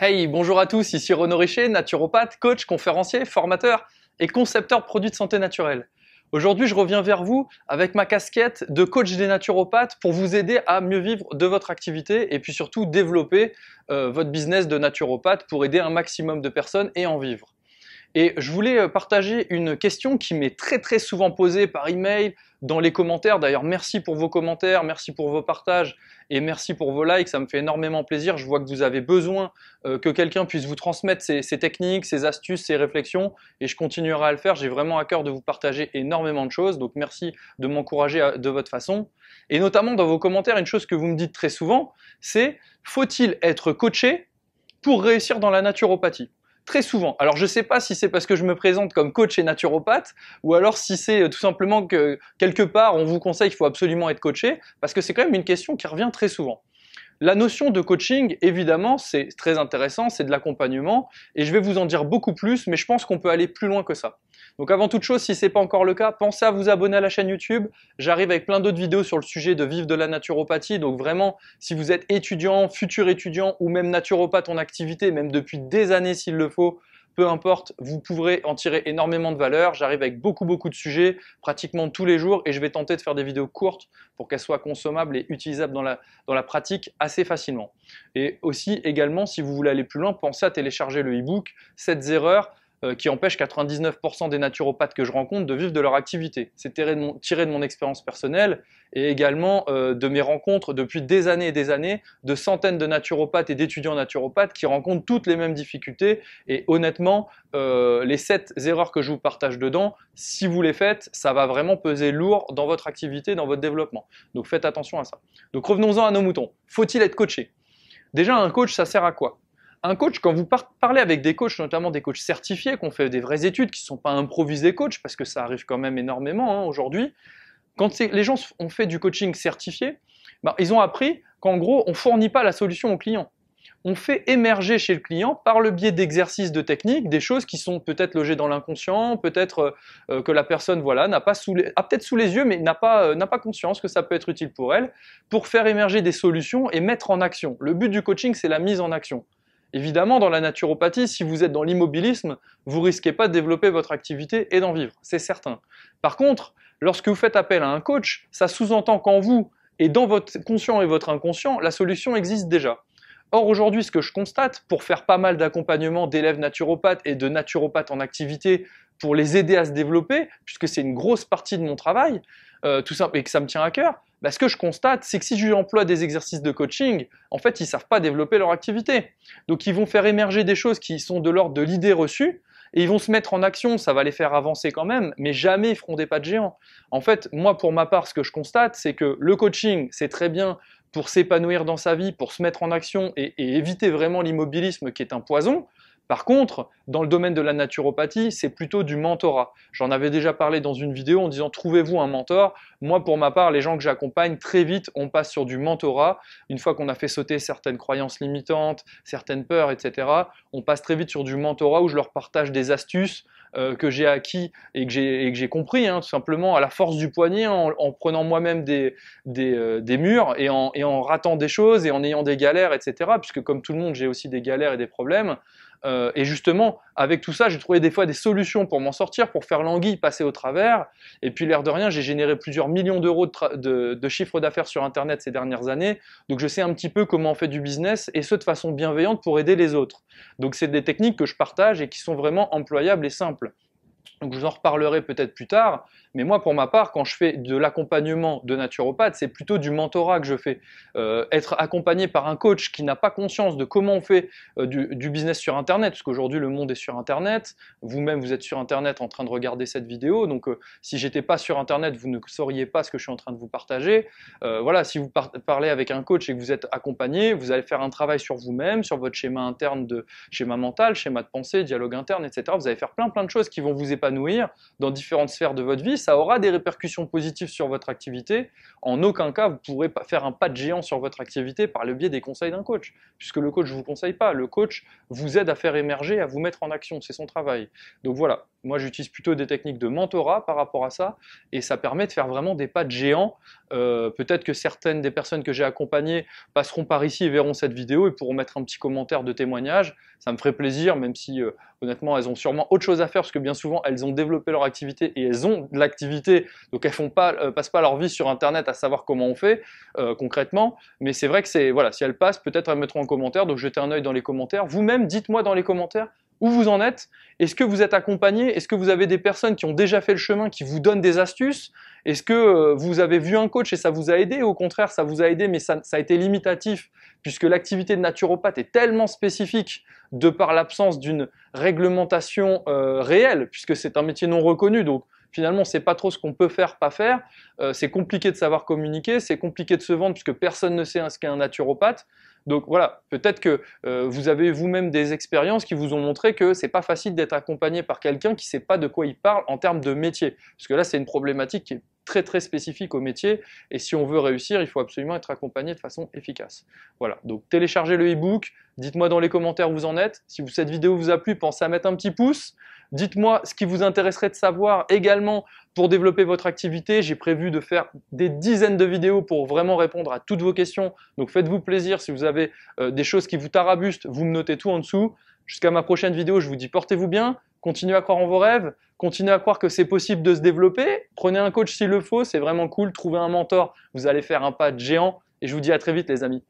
Hey, bonjour à tous, ici Renaud Richer, naturopathe, coach, conférencier, formateur et concepteur de produits de santé naturelle. Aujourd'hui, je reviens vers vous avec ma casquette de coach des naturopathes pour vous aider à mieux vivre de votre activité et puis surtout développer votre business de naturopathe pour aider un maximum de personnes et en vivre. Et je voulais partager une question qui m'est très souvent posée par email, dans les commentaires. D'ailleurs, merci pour vos commentaires, merci pour vos partages et merci pour vos likes. Ça me fait énormément plaisir. Je vois que vous avez besoin que quelqu'un puisse vous transmettre ses techniques, ses astuces, ses réflexions et je continuerai à le faire. J'ai vraiment à cœur de vous partager énormément de choses. Donc, merci de m'encourager de votre façon. Et notamment dans vos commentaires, une chose que vous me dites très souvent, c'est faut-il être coaché pour réussir dans la naturopathie ? Très souvent. Alors je ne sais pas si c'est parce que je me présente comme coach et naturopathe ou alors si c'est tout simplement que quelque part on vous conseille qu'il faut absolument être coaché parce que c'est quand même une question qui revient très souvent. La notion de coaching, évidemment, c'est très intéressant, c'est de l'accompagnement et je vais vous en dire beaucoup plus, mais je pense qu'on peut aller plus loin que ça. Donc avant toute chose, si ce n'est pas encore le cas, pensez à vous abonner à la chaîne YouTube. J'arrive avec plein d'autres vidéos sur le sujet de vivre de la naturopathie. Donc vraiment, si vous êtes étudiant, futur étudiant ou même naturopathe en activité, même depuis des années s'il le faut, peu importe, vous pourrez en tirer énormément de valeur. J'arrive avec beaucoup de sujets, pratiquement tous les jours, et je vais tenter de faire des vidéos courtes pour qu'elles soient consommables et utilisables dans la pratique assez facilement. Et aussi, également, si vous voulez aller plus loin, pensez à télécharger le e-book 7 erreurs qui empêchent 99% des naturopathes que je rencontre de vivre de leur activité. C'est tiré de mon expérience personnelle et également de mes rencontres depuis des années et des années de centaines de naturopathes et d'étudiants naturopathes qui rencontrent toutes les mêmes difficultés et honnêtement, les 7 erreurs que je vous partage dedans, si vous les faites, ça va vraiment peser lourd dans votre activité, dans votre développement. Donc faites attention à ça. Donc revenons-en à nos moutons. Faut-il être coaché ? Déjà, un coach, ça sert à quoi ? Un coach, quand vous parlez avec des coachs, notamment des coachs certifiés, qui ont fait des vraies études, qui ne sont pas improvisés coachs, parce que ça arrive quand même énormément aujourd'hui, quand les gens ont fait du coaching certifié, ils ont appris qu'en gros, on ne fournit pas la solution au client. On fait émerger chez le client, par le biais d'exercices de techniques, des choses qui sont peut-être logées dans l'inconscient, peut-être que la personne n'a pas a peut-être sous les yeux, mais n'a pas conscience que ça peut être utile pour elle, pour faire émerger des solutions et mettre en action. Le but du coaching, c'est la mise en action. Évidemment, dans la naturopathie, si vous êtes dans l'immobilisme, vous risquez pas de développer votre activité et d'en vivre, c'est certain. Par contre, lorsque vous faites appel à un coach, ça sous-entend qu'en vous et dans votre conscient et votre inconscient, la solution existe déjà. Or, aujourd'hui, ce que je constate, pour faire pas mal d'accompagnement d'élèves naturopathes et de naturopathes en activité, pour les aider à se développer, puisque c'est une grosse partie de mon travail, tout simple, et que ça me tient à cœur, ce que je constate, c'est que si je emploie des exercices de coaching, en fait, ils ne savent pas développer leur activité. Donc, ils vont faire émerger des choses qui sont de l'ordre de l'idée reçue, et ils vont se mettre en action, ça va les faire avancer quand même, mais jamais ils feront des pas de géant. En fait, moi, pour ma part, ce que je constate, c'est que le coaching, c'est très bien pour s'épanouir dans sa vie, pour se mettre en action et éviter vraiment l'immobilisme qui est un poison. Par contre, dans le domaine de la naturopathie, c'est plutôt du mentorat. J'en avais déjà parlé dans une vidéo en disant trouvez-vous un mentor. Moi, pour ma part, les gens que j'accompagne, très vite, on passe sur du mentorat. Une fois qu'on a fait sauter certaines croyances limitantes, certaines peurs, etc., on passe très vite sur du mentorat où je leur partage des astuces que j'ai acquis et que j'ai compris, tout simplement à la force du poignet, en prenant moi-même des murs et en ratant des choses et en ayant des galères, etc. Puisque comme tout le monde, j'ai aussi des galères et des problèmes. Et justement, avec tout ça, j'ai trouvé des fois des solutions pour m'en sortir, pour faire l'anguille passer au travers. Et puis, l'air de rien, j'ai généré plusieurs millions d'euros de chiffre d'affaires sur Internet ces dernières années. Donc, je sais un petit peu comment on fait du business, et ce, de façon bienveillante pour aider les autres. Donc, c'est des techniques que je partage et qui sont vraiment employables et simples. Donc, je vous en reparlerai peut-être plus tard. Mais moi, pour ma part, quand je fais de l'accompagnement de naturopathe, c'est plutôt du mentorat que je fais. Être accompagné par un coach qui n'a pas conscience de comment on fait du business sur Internet, parce qu'aujourd'hui, le monde est sur Internet. Vous-même, vous êtes sur Internet en train de regarder cette vidéo. Donc, si j'étais pas sur Internet, vous ne sauriez pas ce que je suis en train de vous partager. Voilà, si vous parlez avec un coach et que vous êtes accompagné, vous allez faire un travail sur vous-même, sur votre schéma interne, schéma mental, schéma de pensée, dialogue interne, etc. Vous allez faire plein de choses qui vont vous épanouir épanouir dans différentes sphères de votre vie, ça aura des répercussions positives sur votre activité. En aucun cas, vous ne pourrez pas faire un pas de géant sur votre activité par le biais des conseils d'un coach, puisque le coach ne vous conseille pas. Le coach vous aide à faire émerger, à vous mettre en action, c'est son travail. Donc voilà, moi j'utilise plutôt des techniques de mentorat par rapport à ça, et ça permet de faire vraiment des pas de géant. Peut-être que certaines des personnes que j'ai accompagnées passeront par ici et verront cette vidéo et pourront mettre un petit commentaire de témoignage. Ça me ferait plaisir, même si honnêtement elles ont sûrement autre chose à faire, parce que bien souvent elles ont développé leur activité et elles ont de l'activité, donc elles passent pas leur vie sur internet à savoir comment on fait concrètement. Mais c'est vrai que c'est, voilà, si elles passent, peut-être elles mettront en commentaire, donc jetez un œil dans les commentaires. Vous-même, dites-moi dans les commentaires où vous en êtes. Est-ce que vous êtes accompagné? Est-ce que vous avez des personnes qui ont déjà fait le chemin, qui vous donnent des astuces? Est-ce que vous avez vu un coach et ça vous a aidé? Au contraire, ça vous a aidé, mais ça a été limitatif, puisque l'activité de naturopathe est tellement spécifique de par l'absence d'une réglementation réelle, puisque c'est un métier non reconnu. Donc finalement, c'est pas trop ce qu'on peut faire, pas faire. C'est compliqué de savoir communiquer, c'est compliqué de se vendre, puisque personne ne sait ce qu'est un naturopathe. Donc voilà, peut-être que vous avez vous-même des expériences qui vous ont montré que c'est pas facile d'être accompagné par quelqu'un qui sait pas de quoi il parle en termes de métier. Parce que là, c'est une problématique qui est très très spécifique au métier, et si on veut réussir, il faut absolument être accompagné de façon efficace. Voilà, donc téléchargez le e-book, dites-moi dans les commentaires où vous en êtes. Si cette vidéo vous a plu, pensez à mettre un petit pouce. Dites-moi ce qui vous intéresserait de savoir également pour développer votre activité. J'ai prévu de faire des dizaines de vidéos pour vraiment répondre à toutes vos questions. Donc faites-vous plaisir. Si vous avez des choses qui vous tarabustent, vous me notez tout en dessous. Jusqu'à ma prochaine vidéo, je vous dis portez-vous bien, continuez à croire en vos rêves, continuez à croire que c'est possible de se développer. Prenez un coach s'il le faut, c'est vraiment cool. Trouvez un mentor, vous allez faire un pas de géant. Et je vous dis à très vite les amis.